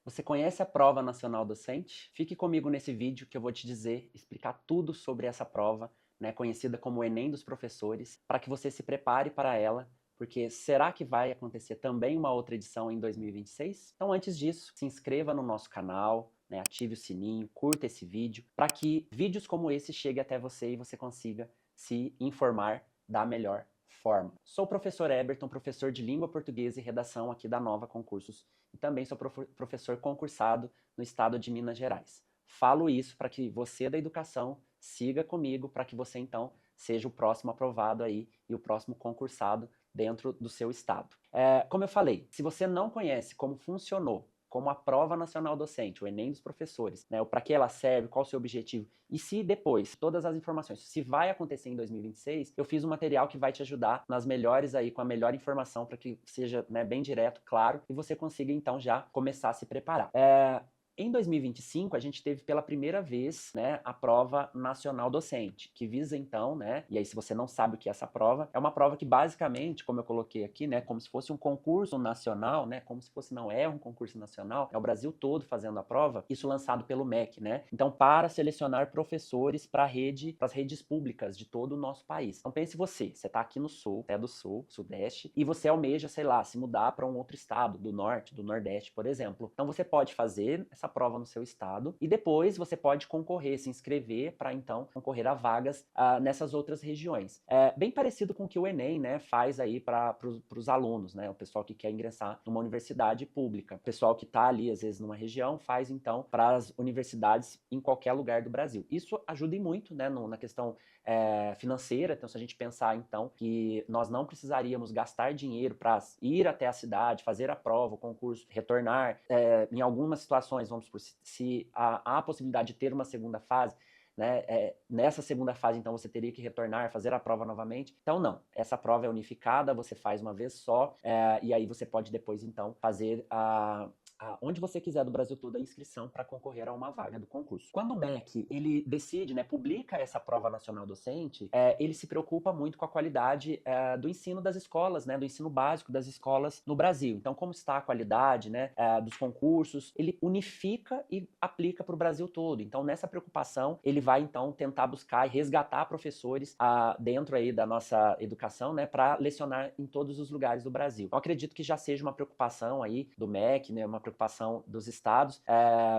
Você conhece a Prova Nacional Docente? Fique comigo nesse vídeo que eu vou te dizer, explicar tudo sobre essa prova, né, conhecida como o Enem dos professores, para que você se prepare para ela, porque será que vai acontecer também uma outra edição em 2026? Então, antes disso, se inscreva no nosso canal, né, ative o sininho, curta esse vídeo, para que vídeos como esse cheguem até você e você consiga se informar da melhor forma. Sou o professor Eberton, professor de Língua Portuguesa e Redação aqui da Nova Concursos e também sou professor concursado no estado de Minas Gerais. Falo isso para que você da educação siga comigo, para que você então seja o próximo aprovado aí e o próximo concursado dentro do seu estado. Como eu falei, se você não conhece como funcionou, como a Prova Nacional Docente, o Enem dos professores, né, para que ela serve, qual o seu objetivo, e se depois, todas as informações, se vai acontecer em 2026, eu fiz um material que vai te ajudar nas melhores aí, com a melhor informação, para que seja, né, bem direto, claro, e você consiga então já começar a se preparar. Em 2025, a gente teve pela primeira vez, né, a Prova Nacional Docente, que visa então, né, e aí se você não sabe o que é essa prova, é uma prova que basicamente, como eu coloquei aqui, né, como se fosse um concurso nacional, né, como se fosse, não é um concurso nacional, é o Brasil todo fazendo a prova, isso lançado pelo MEC, né, então para selecionar professores para as redes públicas de todo o nosso país. Então pense você está aqui no sul, é do sul, sudeste, e você almeja, sei lá, se mudar para um outro estado, do norte, do nordeste, por exemplo. Então você pode fazer essa prova no seu estado e depois você pode concorrer, se inscrever para então concorrer a vagas nessas outras regiões. É bem parecido com o que o Enem, né, faz aí para os alunos, né, o pessoal que quer ingressar numa universidade pública. O pessoal que está ali, às vezes, numa região, faz então para as universidades em qualquer lugar do Brasil. Isso ajuda muito, né, na questão financeira. Então, se a gente pensar então que nós não precisaríamos gastar dinheiro para ir até a cidade, fazer a prova, o concurso, retornar, em algumas situações, vamos supor, se há a possibilidade de ter uma segunda fase, né, nessa segunda fase, então, você teria que retornar, fazer a prova novamente. Então, não. Essa prova é unificada, você faz uma vez só, e aí você pode depois, então, fazer onde você quiser do Brasil todo a inscrição para concorrer a uma vaga do concurso. Quando o MEC ele decide, né, publica essa prova nacional docente, ele se preocupa muito com a qualidade do ensino das escolas, né, do ensino básico das escolas no Brasil. Então, como está a qualidade, né, dos concursos, ele unifica e aplica para o Brasil todo. Então, nessa preocupação, ele vai então tentar buscar e resgatar professores dentro aí da nossa educação, né, para lecionar em todos os lugares do Brasil. Eu acredito que já seja uma preocupação aí do MEC, né, uma preocupação dos estados,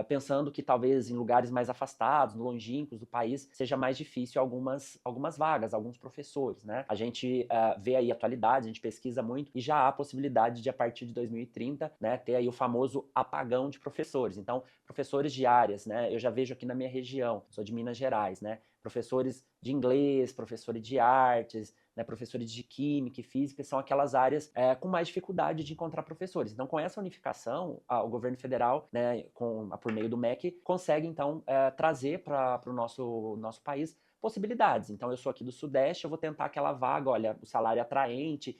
pensando que talvez em lugares mais afastados, longínquos do país, seja mais difícil algumas vagas, alguns professores, né? A gente vê aí atualidades, a gente pesquisa muito e já há possibilidade de, a partir de 2030, né, ter aí o famoso apagão de professores. Então, professores de áreas, né? Eu já vejo aqui na minha região, sou de Minas Gerais, né? Professores de inglês, professores de artes, né, professores de química e física, são aquelas áreas com mais dificuldade de encontrar professores. Então, com essa unificação, o governo federal, né, por meio do MEC, consegue, então, trazer para o nosso país possibilidades. Então, eu sou aqui do Sudeste, eu vou tentar aquela vaga, olha, o salário é atraente,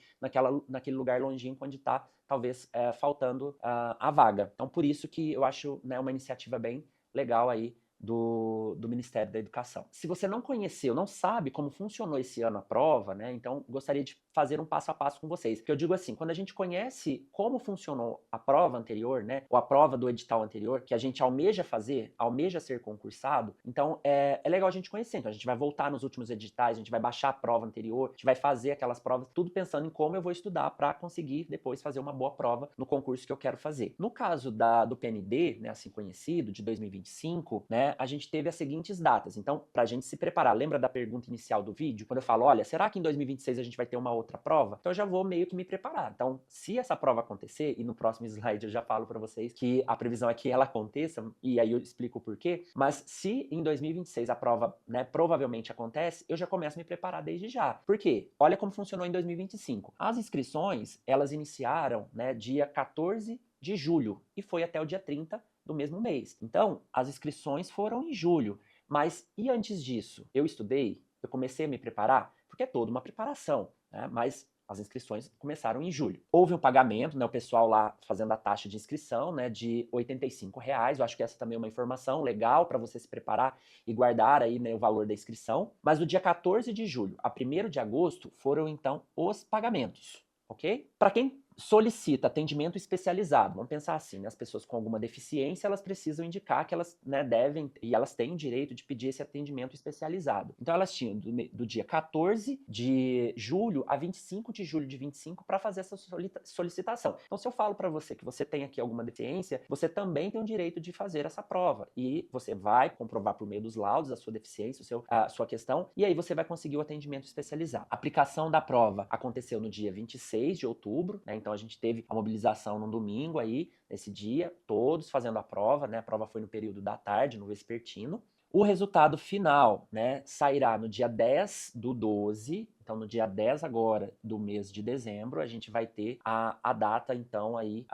naquele lugar longínquo onde está, talvez, faltando a vaga. Então, por isso que eu acho, né, uma iniciativa bem legal aí do Ministério da Educação. Se você não conheceu, não sabe como funcionou esse ano a prova, né, então gostaria de fazer um passo a passo com vocês. Porque eu digo assim, quando a gente conhece como funcionou a prova anterior, né, ou a prova do edital anterior, que a gente almeja fazer, almeja ser concursado, então é legal a gente conhecer. Então a gente vai voltar nos últimos editais, a gente vai baixar a prova anterior, a gente vai fazer aquelas provas, tudo pensando em como eu vou estudar para conseguir depois fazer uma boa prova no concurso que eu quero fazer. No caso do PND, né, assim conhecido, de 2025, né, a gente teve as seguintes datas. Então, para a gente se preparar, lembra da pergunta inicial do vídeo? Quando eu falo, olha, será que em 2026 a gente vai ter uma outra prova? Então, eu já vou meio que me preparar. Então, se essa prova acontecer, e no próximo slide eu já falo para vocês que a previsão é que ela aconteça, e aí eu explico o porquê, mas se em 2026 a prova, né, provavelmente acontece, eu já começo a me preparar desde já. Por quê? Olha como funcionou em 2025. As inscrições, elas iniciaram, né, dia 14 de julho e foi até o dia 30 do mesmo mês. Então, as inscrições foram em julho. Mas e antes disso? Eu estudei, eu comecei a me preparar, porque é toda uma preparação, né? Mas as inscrições começaram em julho. Houve um pagamento, né, o pessoal lá fazendo a taxa de inscrição, né, de R$ 85. Eu acho que essa também é uma informação legal para você se preparar e guardar aí, né, o valor da inscrição. Mas do dia 14 de julho a 1º de agosto foram então os pagamentos, ok? Para quem solicita atendimento especializado. Vamos pensar assim, né? As pessoas com alguma deficiência, elas precisam indicar que elas, né, devem, e elas têm o direito de pedir esse atendimento especializado. Então elas tinham do dia 14 de julho a 25 de julho de 25 para fazer essa solicitação. Então se eu falo para você que você tem aqui alguma deficiência, você também tem o direito de fazer essa prova. E você vai comprovar por meio dos laudos a sua deficiência, a sua questão, e aí você vai conseguir o atendimento especializado. A aplicação da prova aconteceu no dia 26 de outubro, né? Então a gente teve a mobilização no domingo aí, nesse dia, todos fazendo a prova, né? A prova foi no período da tarde, no vespertino. O resultado final, né, sairá no dia 10 do 12, então no dia 10 agora do mês de dezembro, a gente vai ter a data, então, aí,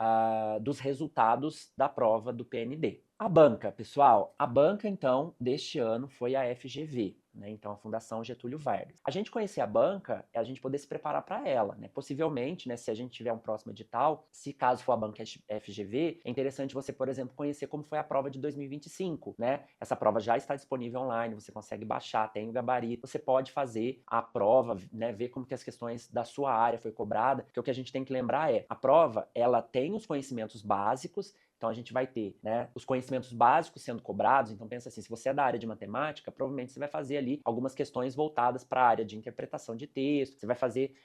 dos resultados da prova do PND. A banca, pessoal, a banca, então, deste ano foi a FGV, né? Então, a Fundação Getúlio Vargas. A gente conhecer a banca é a gente poder se preparar para ela, né? Possivelmente, né, se a gente tiver um próximo edital, se caso for a banca FGV, é interessante você, por exemplo, conhecer como foi a prova de 2025, né? Essa prova já está disponível online, você consegue baixar, tem o gabarito, você pode fazer a prova, né, ver como que as questões da sua área foi cobrada, porque o que a gente tem que lembrar é, a prova, ela tem os conhecimentos básicos. Então a gente vai ter, né, os conhecimentos básicos sendo cobrados. Então pensa assim, se você é da área de matemática, provavelmente você vai fazer ali algumas questões voltadas para a área de interpretação de texto, você vai fazer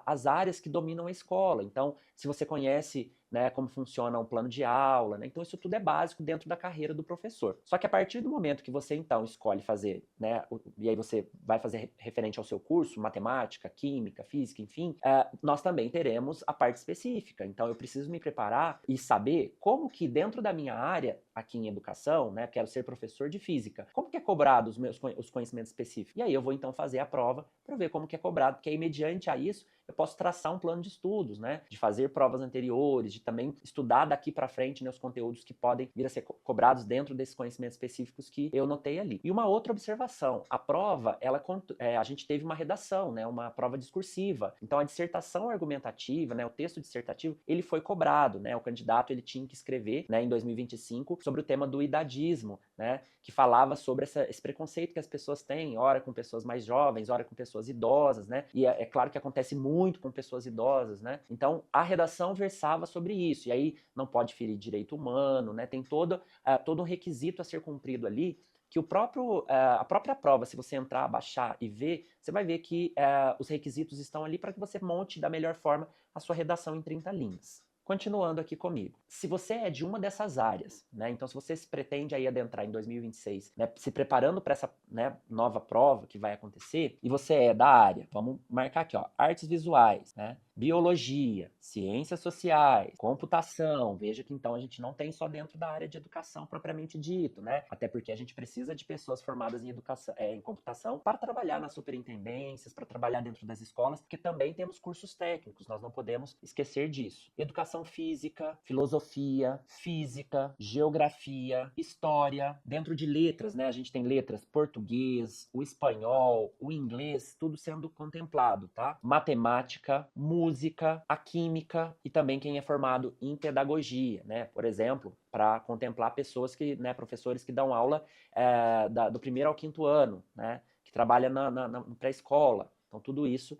as áreas que dominam a escola. Então, se você conhece, né, como funciona um plano de aula, né, então isso tudo é básico dentro da carreira do professor. Só que a partir do momento que você então escolhe fazer, né, e aí você vai fazer referente ao seu curso, matemática, química, física, enfim, nós também teremos a parte específica. Então eu preciso me preparar e saber como que dentro da minha área, aqui em educação, né, quero ser professor de física, como que é cobrado os conhecimentos específicos? E aí eu vou então fazer a prova para ver como que é cobrado, porque aí mediante a isso eu posso traçar um plano de estudos, né, de fazer provas anteriores, de também estudar daqui para frente, né, os conteúdos que podem vir a ser cobrados dentro desses conhecimentos específicos que eu notei ali. E uma outra observação, a prova, a gente teve uma redação, né, uma prova discursiva. Então a dissertação argumentativa, né, o texto dissertativo, ele foi cobrado, né, o candidato ele tinha que escrever, né, em 2025 sobre o tema do idadismo, né, que falava sobre esse preconceito que as pessoas têm, ora com pessoas mais jovens, ora com pessoas idosas, né, e é claro que acontece muito com pessoas idosas, né, então a redação versava sobre isso, e aí não pode ferir direito humano, né, tem todo um requisito a ser cumprido ali, que a própria prova, se você entrar, baixar e ver, você vai ver que os requisitos estão ali para que você monte da melhor forma a sua redação em 30 linhas. Continuando aqui comigo. Se você é de uma dessas áreas, né, então se você se pretende aí adentrar em 2026, né, se preparando para essa, né, nova prova que vai acontecer, e você é da área, vamos marcar aqui, ó, artes visuais, né, biologia, ciências sociais, computação, veja que então a gente não tem só dentro da área de educação propriamente dito, né, até porque a gente precisa de pessoas formadas em educação, em computação para trabalhar nas superintendências, para trabalhar dentro das escolas, porque também temos cursos técnicos, nós não podemos esquecer disso. Educação física, filosofia, física, geografia, história. Dentro de letras, né? A gente tem letras português, o espanhol, o inglês, tudo sendo contemplado, tá? Matemática, música, a química e também quem é formado em pedagogia, né? Por exemplo, para contemplar pessoas que, né, professores que dão aula do primeiro ao quinto ano, né? Que trabalham na pré-escola. Então, tudo isso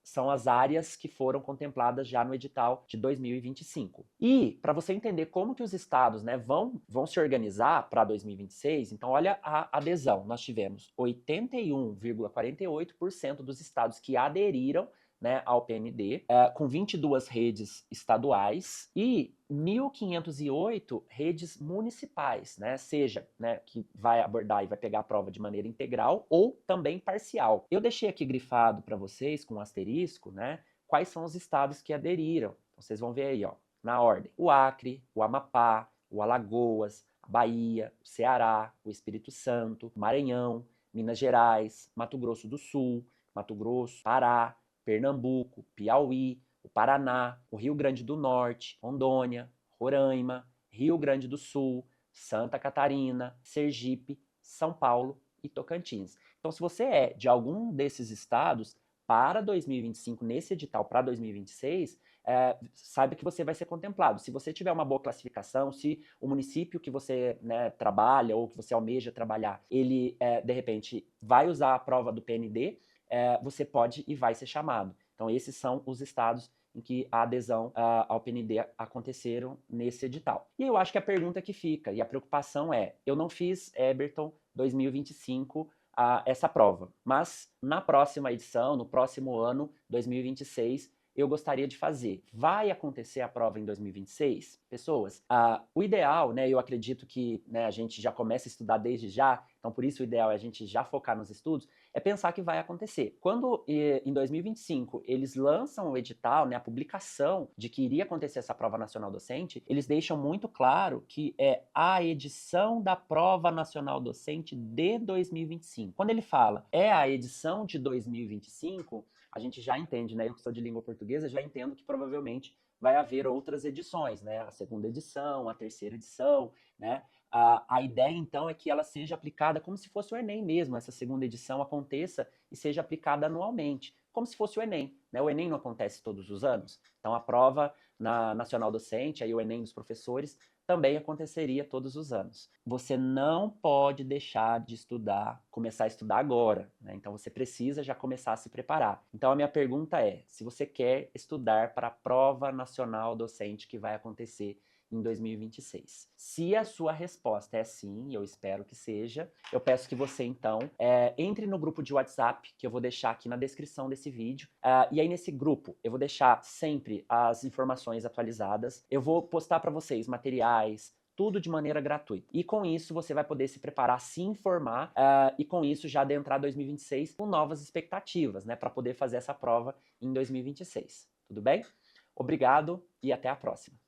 são as áreas que foram contempladas já no edital de 2025. E, para você entender como que os estados, né, vão se organizar para 2026, então olha a adesão. Nós tivemos 81,48% dos estados que aderiram, né, ao PND, com 22 redes estaduais e 1.508 redes municipais, né, seja, né, que vai abordar e vai pegar a prova de maneira integral ou também parcial. Eu deixei aqui grifado para vocês com um asterisco, né, quais são os estados que aderiram. Então, vocês vão ver aí, ó, na ordem: o Acre, o Amapá, o Alagoas, a Bahia, o Ceará, o Espírito Santo, Maranhão, Minas Gerais, Mato Grosso do Sul, Mato Grosso, Pará, Pernambuco, Piauí, o Paraná, o Rio Grande do Norte, Rondônia, Roraima, Rio Grande do Sul, Santa Catarina, Sergipe, São Paulo e Tocantins. Então, se você é de algum desses estados, para 2025, nesse edital para 2026, saiba que você vai ser contemplado. Se você tiver uma boa classificação, se o município que você, né, trabalha ou que você almeja trabalhar, ele, de repente, vai usar a prova do PND, você pode e vai ser chamado. Então, esses são os estados em que a adesão ao PND aconteceram nesse edital. E eu acho que a pergunta que fica, e a preocupação é, eu não fiz Eberton 2025 essa prova, mas na próxima edição, no próximo ano, 2026, eu gostaria de fazer. Vai acontecer a prova em 2026? Pessoas, o ideal, né, eu acredito que, né, a gente já começa a estudar desde já, então por isso o ideal é a gente já focar nos estudos, é pensar que vai acontecer. Quando em 2025 eles lançam o edital, né, a publicação de que iria acontecer essa prova nacional docente, eles deixam muito claro que é a edição da prova nacional docente de 2025. Quando ele fala é a edição de 2025, a gente já entende, né? Eu que sou de língua portuguesa, já entendo que provavelmente vai haver outras edições, né? A segunda edição, a terceira edição, né? A ideia, então, é que ela seja aplicada como se fosse o Enem mesmo, essa segunda edição aconteça e seja aplicada anualmente, como se fosse o Enem, né? O Enem não acontece todos os anos, então a prova nacional docente, aí o Enem dos professores, também aconteceria todos os anos. Você não pode deixar de estudar, começar a estudar agora, né? Então você precisa já começar a se preparar. Então a minha pergunta é, se você quer estudar para a prova nacional docente que vai acontecer em 2026. Se a sua resposta é sim, eu espero que seja, eu peço que você então entre no grupo de WhatsApp, que eu vou deixar aqui na descrição desse vídeo, e aí nesse grupo eu vou deixar sempre as informações atualizadas, eu vou postar para vocês materiais, tudo de maneira gratuita. E com isso você vai poder se preparar, se informar e com isso já adentrar 2026 com novas expectativas, né, para poder fazer essa prova em 2026. Tudo bem? Obrigado e até a próxima.